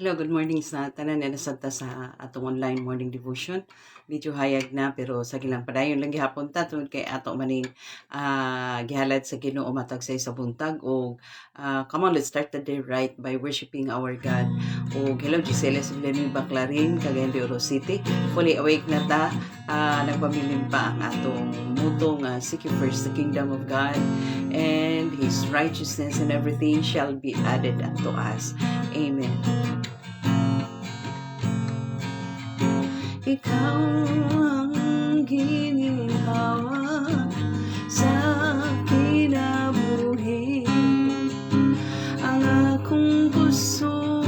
Hello, good morning sa tanan na nasabta sa atong online morning devotion. Medyo hayag na pero sa gilang padayon lang gihapon ta tungod kay ato maning gihalad sa Ginoo matag sa isa buntag o come on, let's start the day right by worshiping our God. O hello Gisela Sublemi Baclarin, Cagayan de Oro City. Fully awake na ta. Nagpamilim pa ang atong mutong seek ye first the kingdom of God and His righteousness, and everything shall be added unto us. Amen. Ikaw ang ginhawa sa kinabuhi, ang akong puso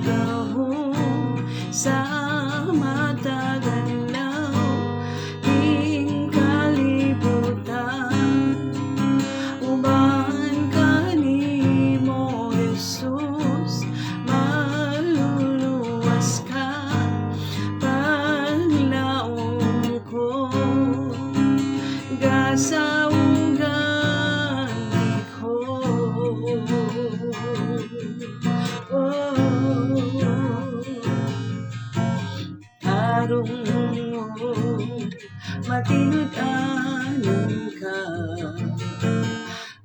gahom sa matagalaw ing kalibutan. Uban ka nimo Jesus, maluluwas ka paglaong ko, gasawgan ko. Tarong mo, matinud-anon ka,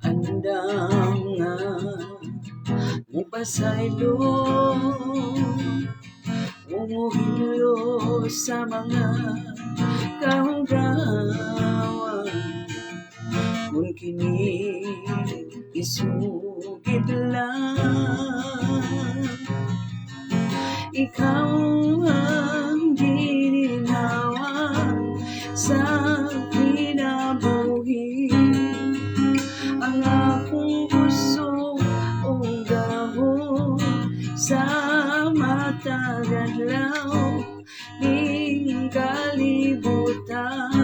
andam nga mupasaylo, umuhilo sa mga kahugawan, kung kini isugid lang. Ikaw ang ginhawa sa kinabuhi, ang akong puso o gahom sa matagalaw ning kalibutan.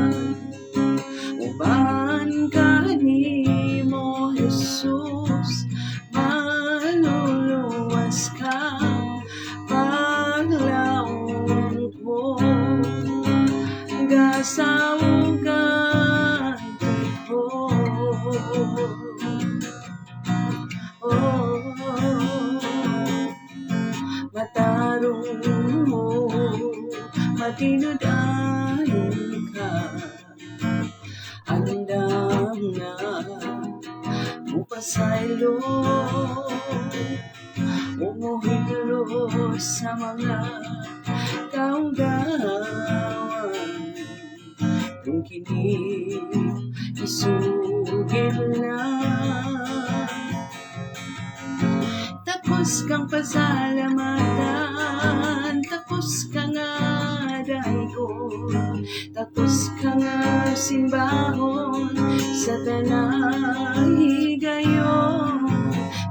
Uban ka nimo Jesus, maluluwas ka paglaong ko, gasawgan ko. Matarong mo, matinud-anon ka, andam nga mupasaylo, umuhilo sa mga kahugawan, kung kini isugid lang. Tapos kang pasalamatan, tapos ka nga dahigon, tapos ka nga simbahon sa tanang higayon.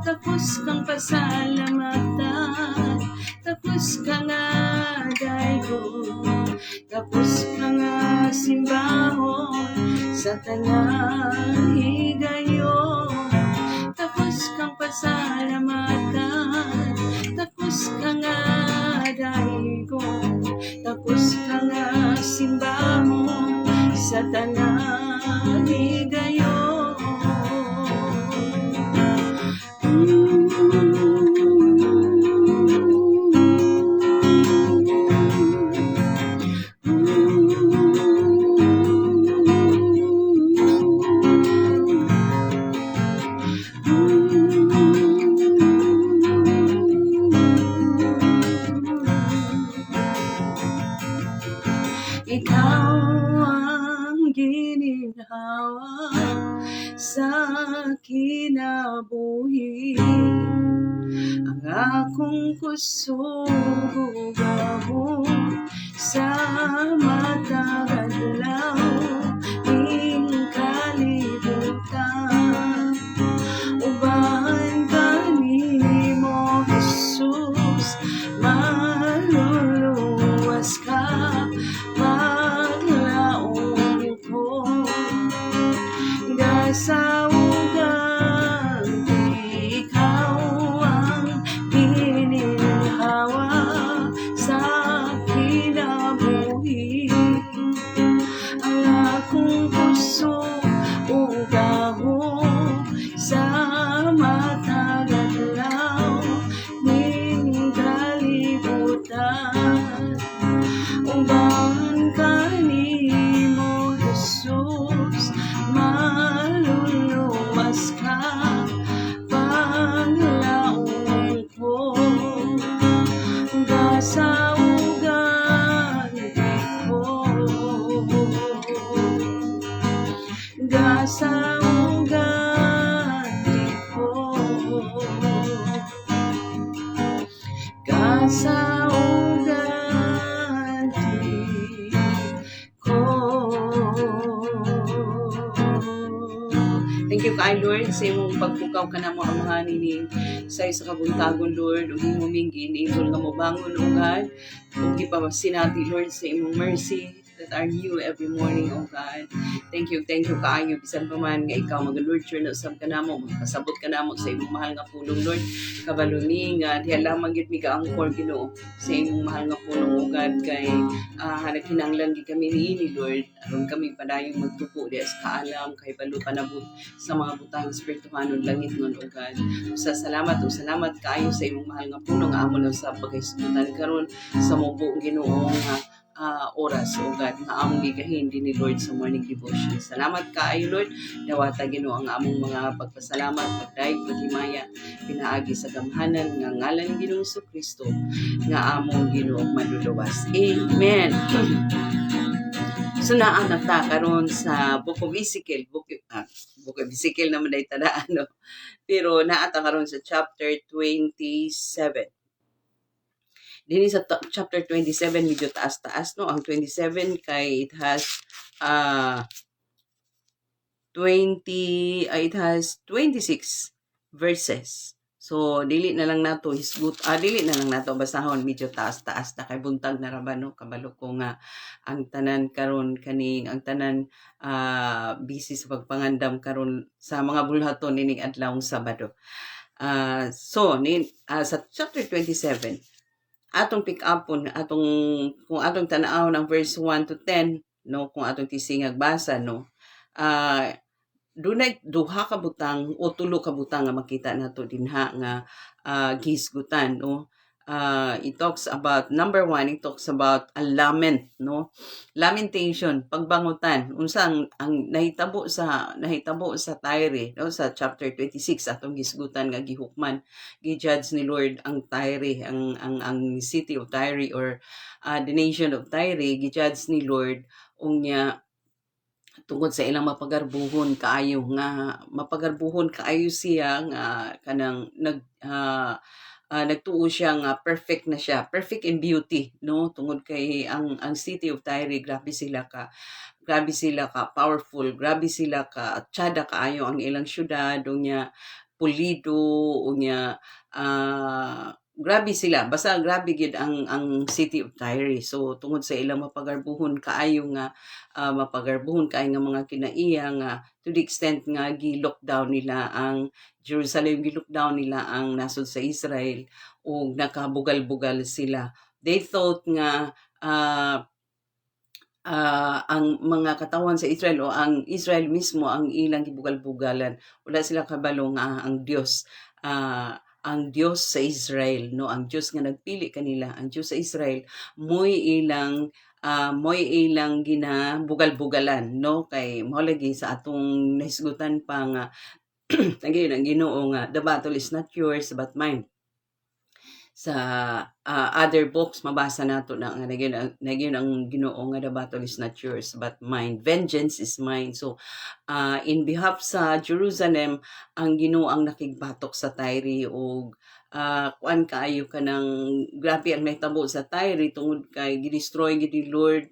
Tapos kang pasalamatan, tapos ka nga dahigon, tapos ka nga simbahon sa tanang higayon. Tapos kang pasalamatan, tapos ka nga dahigon, tapos ka nga simbahon sa tanang higayon. Ikaw ang ginhawa sa kinabuhi, ang akong puso gahom sa matagalaw ing kalibutan. Uban ka nimo Jesus, maluluwas ka paglaong ko, gasawgan. Ikaw ang ginhawa sa kinabuhi, ang sa ugali ko. Thank you kay Lord sa imong pagpukaw ka na mo ang mga nining sa isa kabuntagon, Lord, ug imong ginigol nga mobangon o God, ug gipasinati Lord sa imong mercy that are new every morning, oh God. Thank you kaayo bisan pa man nga ikaw mag-nurture na usab ka namo, magpasabot ka namo sa imong mahal nga pulong, Lord. Kabalo ni nga diha lamang gid mi ka-angkor, Ginoo, sa imong mahal nga pulong, oh God, kay nagkinahanglan gid kami niini, Lord, aron kami padayong magtupo diha sa kaalam kay balo panabot sa mga butang espirituhanon langit nun, oh God. Salamat kaayo sa imong mahal nga pulong nga amo na sa pagkahisgutan karon sa mubo, Ginoo, nga oras, o God, nga among gigahin din ni Lord sa morning devotion. Salamat kaayo, Lord. Dawata, Ginoo, ang among mga pagpasalamat, pagdaig, paghimaya, pinaagi sa gamhanan nga ngalan ni Ginoong Jesucristo nga among Ginoo maduluwas. Amen. So naana ta karon sa Book of Ezekiel, Book of Ezekiel naman ay tadaan, no? Pero naata karon sa chapter 27. Dini sa chapter 27 medyo taas-taas, no? Ang 27 kay it has 26 verses. So dili na lang nato basahon, medyo taas-taas na kay buntag na raban, no? Kabalo ko nga ang tanan karon kaning ang tanan busy sa pagpangandam karon sa mga bulhaton nining adlawng Sabado. Sa chapter 27 atong pick upon kung atong tanaw ng verse 1 to 10, no, kung atong tisingag basa, no, dunay duha ka butang o tulo ka butang nga makita nato dinha nga gihisgutan, no. It talks about, number 1, it talks about a lament, no, lamentation, pagbangutan, unsa ang nahitabo sa Tyre, no, sa chapter 26 atong gisgutan nga gihukman, gi-judge ni Lord ang Tyre, ang city of Tyre, or the nation of Tyre, gi-judge ni Lord unya tungod sa ilang mapagarbuhon kaayo siya nga kanang nagtuo siya nga perfect na siya, perfect in beauty, no, tungod kay ang city of Tyre, grabe sila ka powerful, grabe sila ka tsada kaayo ang ilang syudad, unya pulido, unya grabe sila, basta grabe gid ang city of Tyre. So tungod sa ilang mapagarbuhon kaayo nga mga kinaiya nga, to the extent nga gi-lockdown nila ang Jerusalem, gi-lockdown nila ang nasod sa Israel, o nakabugal-bugal sila. They thought nga ang mga katawan sa Israel o ang Israel mismo ang ilang gibugal-bugalan. Wala sila kabalo nga ang Dios sa Israel, no, ang Dios nga nagpili kanila, ang Dios sa Israel, moy ilang ginabugal-bugalan, no, kay mao lagi sa atong nahisgutan pa nga again ang Ginoo nga the battle is not yours but mine. Sa other books mabasa nato na nga nagyon ang Ginoo nga the battle is not yours but mine, vengeance is mine. So in behalf sa Jerusalem, ang Ginoo ang nakigbatok sa Tyre, og kuan kaayo kanang grabe ang nahitabo sa Tyre tungod kay gidestroy gid ni Lord,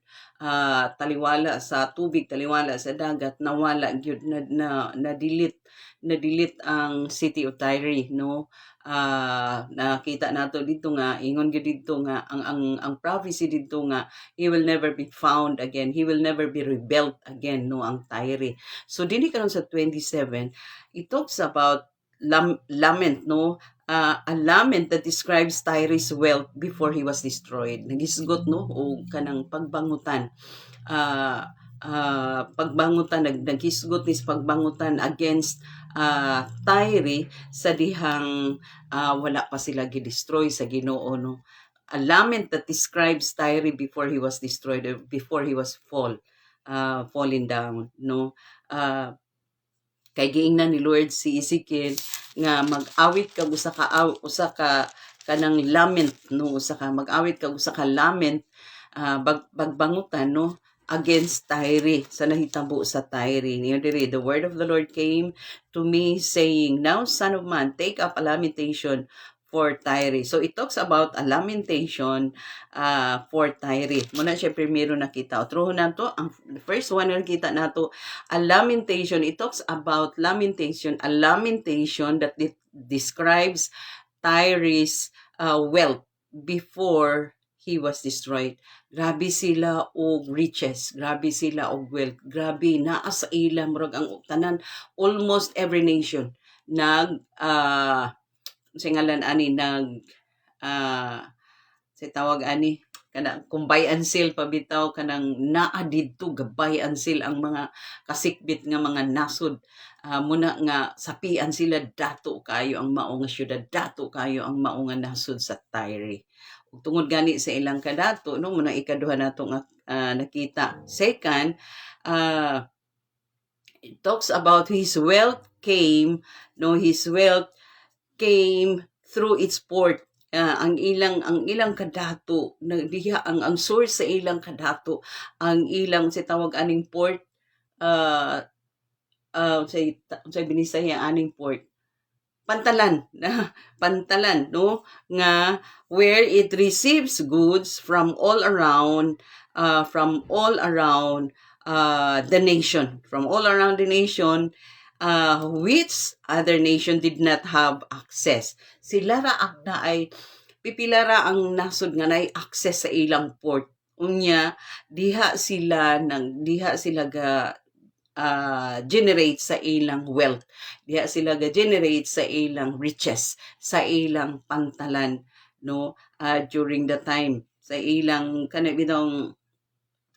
taliwala sa tubig, taliwala sa dagat, nawala gyud na delete ang city of Tyre, no. Nakita nato dito nga ingon gyud dito nga ang prophecy dito nga he will never be found again, he will never be rebuilt again, no, ang Tyre. So dinhi karon sa 27, it talks about lament, no, a lament that describes Tyre's wealth before he was destroyed. Nagisgot, no, o kanang pagbangutan, naghisgot nis pagbangutan against Tyre sa dihang wala pa sila gidestroy sa Ginoo, no. A lament that describes Tyre before he was destroyed, or before he was falling down, no. Kay giingnan ni Lord si Ezekiel nga mag-awit kag usa ka kanang lament, no, mag-awit kag usa ka lament, bagbangutan, no, against Tyre, sa nahitabo sa Tyre. Niyo diri, the word of the Lord came to me saying, "Now, son of man, take up a lamentation for Tyre. So it talks about a lamentation for Tyre. Muna siya primero nakita. Otro na to, ang first one na nakita nato, a lamentation. It talks about lamentation, a lamentation that describes Tyre's wealth before he was destroyed. Grabe sila og riches, grabe sila og wealth, grabe naa sa ila murag ang tanan, almost every nation nag sa ngalan ani nag sa tawag ani kana kung buy and sell pabitaw kanang naa didto gabay and sell ang mga kasikbit nga mga nasod. Muna nga sapian sila dato kayo ang mao nga syudad, dato kayo ang mao nga nasod sa Tyre. Ug tungod gani sa ilang kadato no muna ikaduha nato nga nakita. Second, it talks about his wealth came through its port. Ang ilang kadato diha ang source sa ilang kadato, ang ilang sa tawag aning port sa binisaya aning port pantalan no nga where it receives goods from all around the nation, which other nation did not have access. Sila ra ang naay pipilara ang nasod nga naay access sa ilang port. Unya diha sila ga generate sa ilang wealth. Diha sila ga generate sa ilang riches, sa ilang pantalan no during the time sa ilang kanabitong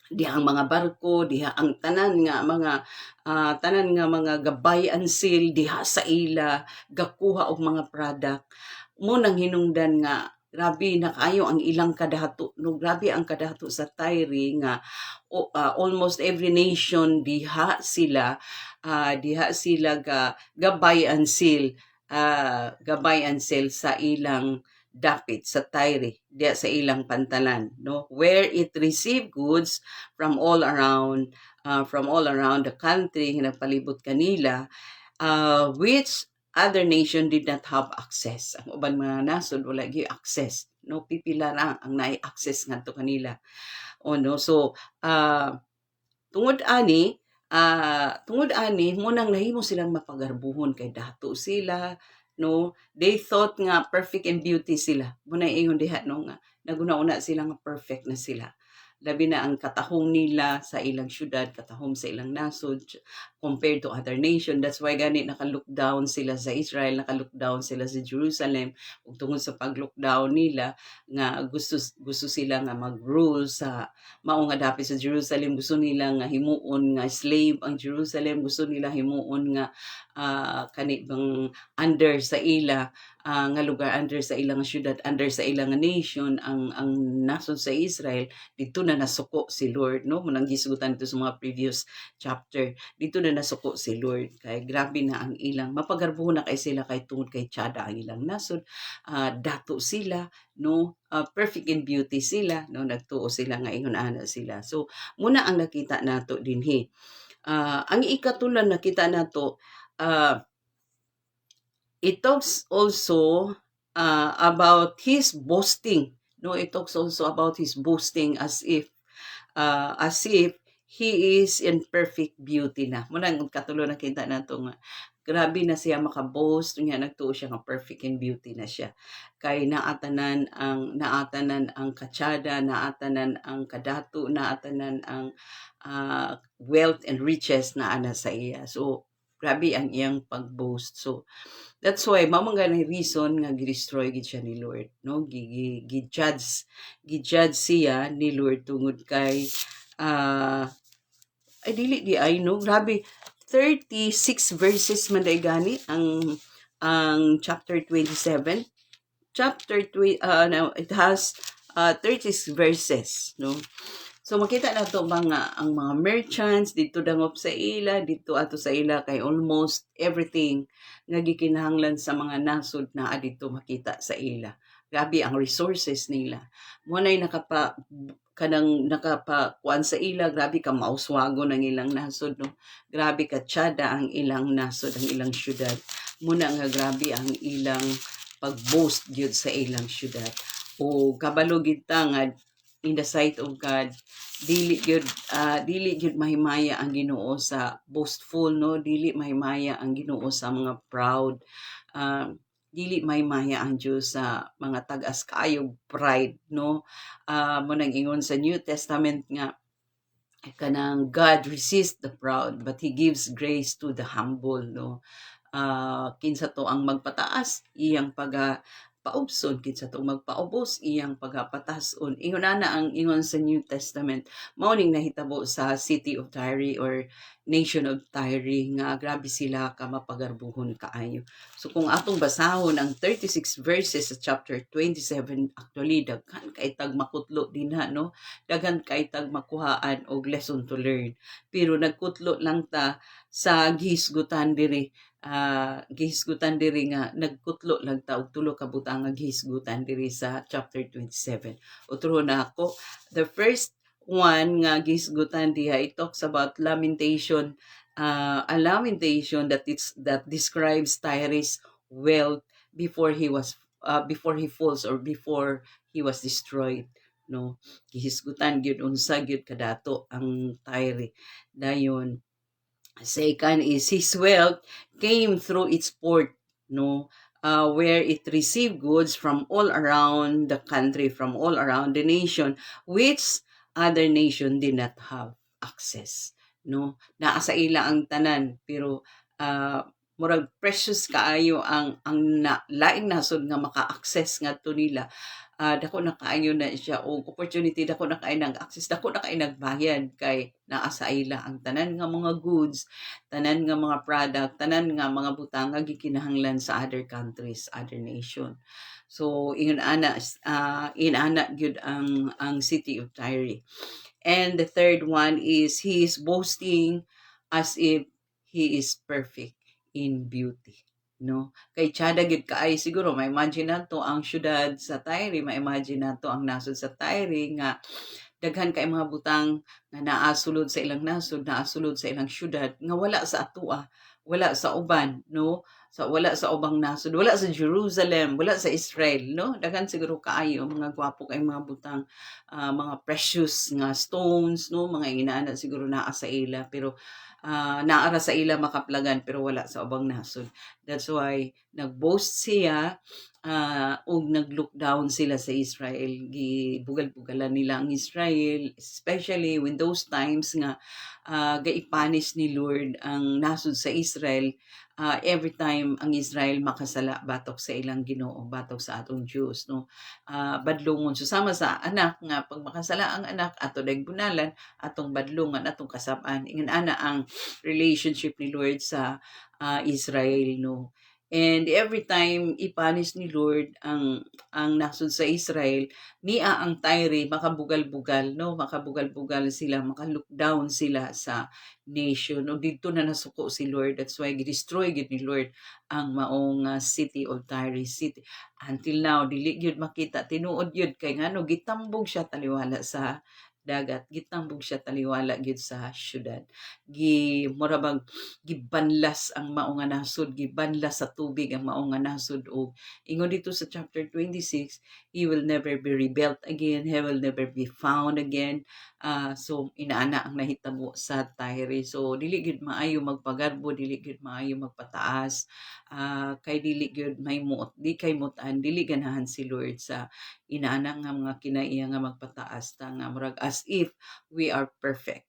diha ang mga barko, diha ang tanan nga mga gabay and sale diha sa ila gakuha og mga product. Mo nang hinungdan nga grabe na kayo ang ilang kadato no, grabe ang kadato sa Tyre nga almost every nation diha sila gabay and sale sa ilang dapit sa Tyre, diya sa ilang pantalan no, where it received goods from all around the country nga nagpalibot kanila, which other nation did not have access. Ang uban mga nasod wala gyud access no, pipila ra ang naay access ngadto kanila no. So tungod ani munang nahimo silang mapagarbuhon kay dato sila no. They thought nga perfect in beauty sila. Muna ingon diha no nga naguna-una sila nga perfect na sila. Labi na ang katahong nila sa ilang syudad, katahong sa ilang nasod compared to other nation. That's why gani naka-lockdown sila sa Israel, naka-lockdown sila sa Jerusalem. Ug tungod sa pag-lockdown nila nga gusto sila nga mag-rule sa mao nga dapit sa Jerusalem, gusto nila nga himuon nga slave ang Jerusalem, gusto nila himuon nga kanibang under sa ila nga lugar, under sa ilang syudad, under sa ilang nation. Ang nasod sa Israel dito na nasuko si Lord no, munang gisugutan dito sa mga previous chapter, dito na nasuko si Lord kay grabe na ang ilang mapagarbuhon na kay sila kay tungod kay Chada ang ilang nasod, dato sila no, perfect in beauty sila no, nagtuo sila nga ingon ana sila. So muna ang nakita nato dinhi. Ang ikatulan nakita nato, it talks also about his boasting no, it talks also about his boasting as if he is in perfect beauty na. Muna ang katulo nakita nato nga grabe na siya makaboast nga nagtuo siya nga perfect in beauty na siya kay naatanan ang katsada, naatanan ang kadato, naatanan ang wealth and riches na ana sa iya. So grabe ang iyang pagboast. So that's why mamang ganay reason nga gi-destroy gid siya ni Lord no, gi-judge siya ni Lord tungod kay ay dili di ay no, grabe 36 verses man day gani ang chapter 27. Now it has 36 verses no. So makita na to ang mga merchants dito dangop sa ila, dito ato sa ila kay almost everything nga gikinahanglan sa mga nasod na adito makita sa ila. Grabe ang resources nila. Mo nay nakapakuan sa ila, grabe ka mauswago ng ilang nasod no. Grabe ka tsada ang ilang nasod, ang ilang syudad. Muna nga grabe ang ilang pag-boast gyud sa ilang syudad. O kabalo gid ta nga in the sight of God, dili gyud mahimaya ang Ginoo sa boastful, no, dili mahimaya ang Ginoo sa mga proud, dili mahimaya ang Dios sa mga tagas kaayog pride, no. Mo nang ingon sa New Testament nga kanang God resist the proud but he gives grace to the humble, no. Kinsa to ang magpataas iyang paubson, kinsa to magpaubos iyang pagapatason. Ingon na ang ingon sa New Testament, mao ning nahitabo sa city of Tyre or nation of Tyre nga grabe sila ka mapagarbuhon kaayo. So kung atong basahon ang 36 verses sa chapter 27, actually daghan kay tag makutlo dinha, no, daghan kay tag makuhaan og lesson to learn, pero nagkutlo lang ta sa gihisgutan diri. Gihisgutan diri nga nagkutlo lang ta og tulo ka butang nga gihisgutan diri sa chapter 27. Utro na ako. The first one nga gihisgutan diha, it talks about lamentation, a lamentation that describes Tyre's wealth before he falls or before he was destroyed, no. Gihisgutan gyud unsa gyud kadato ang Tyre dayon. Second is his wealth came through its port, no, where it received goods from all around the country, from all around the nation, which other nation did not have access, no. Naa sa ila ang tanan, pero murag precious kaayo ang laing nasod nga maka-access ngadto nila. Dako na kaayo na siya og opportunity, dako na kaayo nag-access, dako na kaayo nagbayad kay naa sa ila ang tanan nga mga goods, tanan nga mga product, tanan nga mga butang nga gikinahanglan sa other countries, other nation. So ingon ana gyud ang city of Tyre. And the third one is he is boasting as if he is perfect in beauty, no. Kay tiada gid kaay siguro ma-imagine nato ang syudad sa Tyre, ma-imagine nato ang nasod sa Tyre nga daghan kay mga butang nga naa sulod sa ilang nasod, naa sulod sa ilang syudad nga wala sa atoa, wala sa uban, no. Wala sa ubang nasod, wala sa Jerusalem, wala sa Israel, no. Daghan siguro kaayo mga gwapo kay mga butang, mga precious nga stones, no, mga inaana siguro naa sa ila, pero naara sa ila makaplagan pero wala sa ubang nasod. That's why nagboast siya, ug nag-look down sila sa Israel. Gibugal-bugalan nila ang Israel, especially when those times nga gaipanis ni Lord ang nasod sa Israel. Every time ang Israel makasala batok sa ilang Ginoo, batok sa atong Dios, no. Badlongon susama sa anak nga pag makasala ang anak ato bunalan, atong badlongan, atong kasab-an. Ingon ana ang relationship ni Lord sa Israel, no. And every time ipanis ni Lord ang nasod sa Israel, niya ang Tyre makabugal-bugal, no, makabugal-bugal sila, maka-look down sila sa nation. No, dito na nasuko si Lord. That's why gi-destroy gid ni Lord ang maong city of Tyre city. Until now dili gyud makita, tinuod gyud kay ngano gitambog siya taliwala sa dagat, gitambog siya taliwala gyud sa syudad. Murabag gibanlas ang mao nga nasod, gibanlas sa tubig ang mao nga nasod, og ingon dito sa chapter 26, he will never be rebuilt again, he will never be found again. So inaana ang nahitabo sa Tyre. So dili gyud maayo magpagarbo, dili gyud maayo magpataas, kay dili gyud mahimo, di kay mutan, dili ganahan si Lord sa inaana nga mga kinaiya nga magpataas ta nga murag as if we are perfect.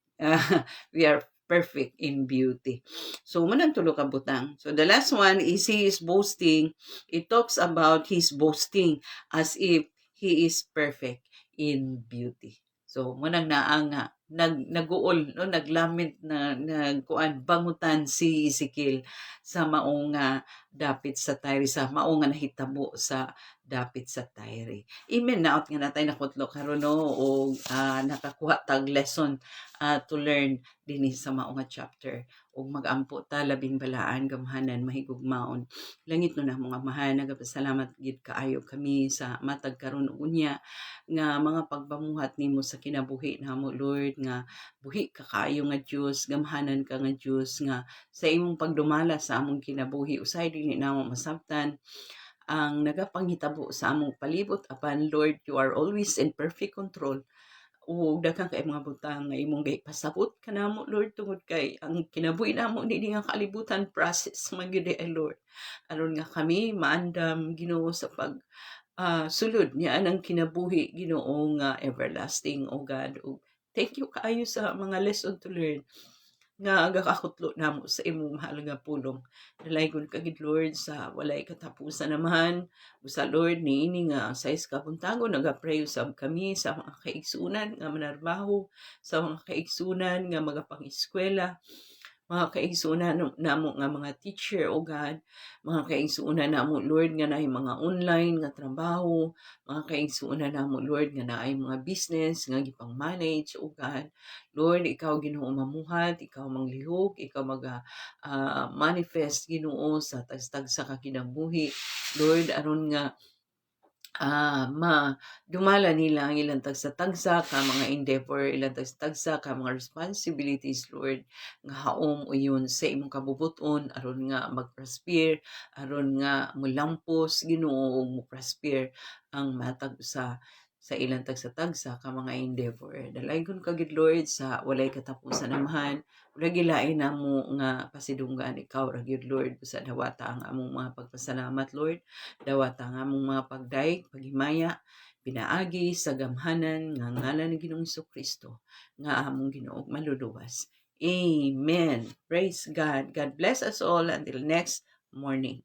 We are perfect in beauty. So munang tulo ka butang. So the last one is he is boasting. It talks about his boasting as if he is perfect in beauty. So munang naang nga naguol, no, naglamit na nagkuan bangutan si Ezekiel sa maong dapit sa Tyre, sa maong nga nahitabo sa dapit sa Tyre. Amen. Naot nga natay nakutlo karon, no, og nakakuha tag lesson to learn dinhi sa mao nga chapter, ug magampo ta labing balaan, gamhanan, mahigugmaon. Langit no na mga amahan, nagapasalamat gid kaayo kami sa matag karon unya nga mga pagpamuhat nimo sa kinabuhi namo, Lord, nga buhi ka kaayo nga Dios, gamhanan ka nga Dios, nga sa imong pagdumala sa among kinabuhi usay dili namo masabtan ang nagapangitabo sa among palibot apan Lord, you are always in perfect control. O daghang kay mga butang nga imong pasabot kanamo Lord tungod kay ang kinabuhi namo dinhi nga kalibutan process man gyud ay Lord. Aron nga kami maandam Ginoo sa sulod niya anang kinabuhi Ginoo nga everlasting o God. O thank you kaayo sa mga lesson to learn nga gakahutlo namo sa imong mahal nga pulong. Dalaygon kagid Lord sa walay katapusan naman. Busa Lord niini nga sais ka buntagon nagapray usab kami sa mga kaigsunan nga manarbaho, sa mga kaigsunan nga magapang-eskwela, mga kaigsunan namo nga mga teacher o God, mga kaigsunan namo Lord nga naay mga online nga trabaho, mga kaigsunan namo Lord nga naay mga business nga gipang-manage o God. Lord, ikaw Ginoo mamuhat, ikaw manglihok, ikaw manifest Ginoo sa tagsa ka kinabuhi. Lord, aron nga dumala nila ang ilang tagsa-tagsa ka mga endeavor, ilang tagsa-tagsa ka mga responsibilities, Lord, nga haom uyon sa imong kabubuton aron nga mag-prosper, aron nga mulampos Ginoo mo prosper ang matag sa ilang tagsa-tagsa ka mga endeavor. Dalaygon kagid Lord sa walay katapusan amahan. Ura gilain namo nga pasidunggan ikaw ra gyud Lord sa dawata ang among mga pagpasalamat Lord. Dawata ang among mga pagdaig, paghimaya, pinaagi sa gamhanan nga ngalan ni Ginoong Kristo nga among Ginoo maluluwas. Amen. Praise God. God bless us all until next morning.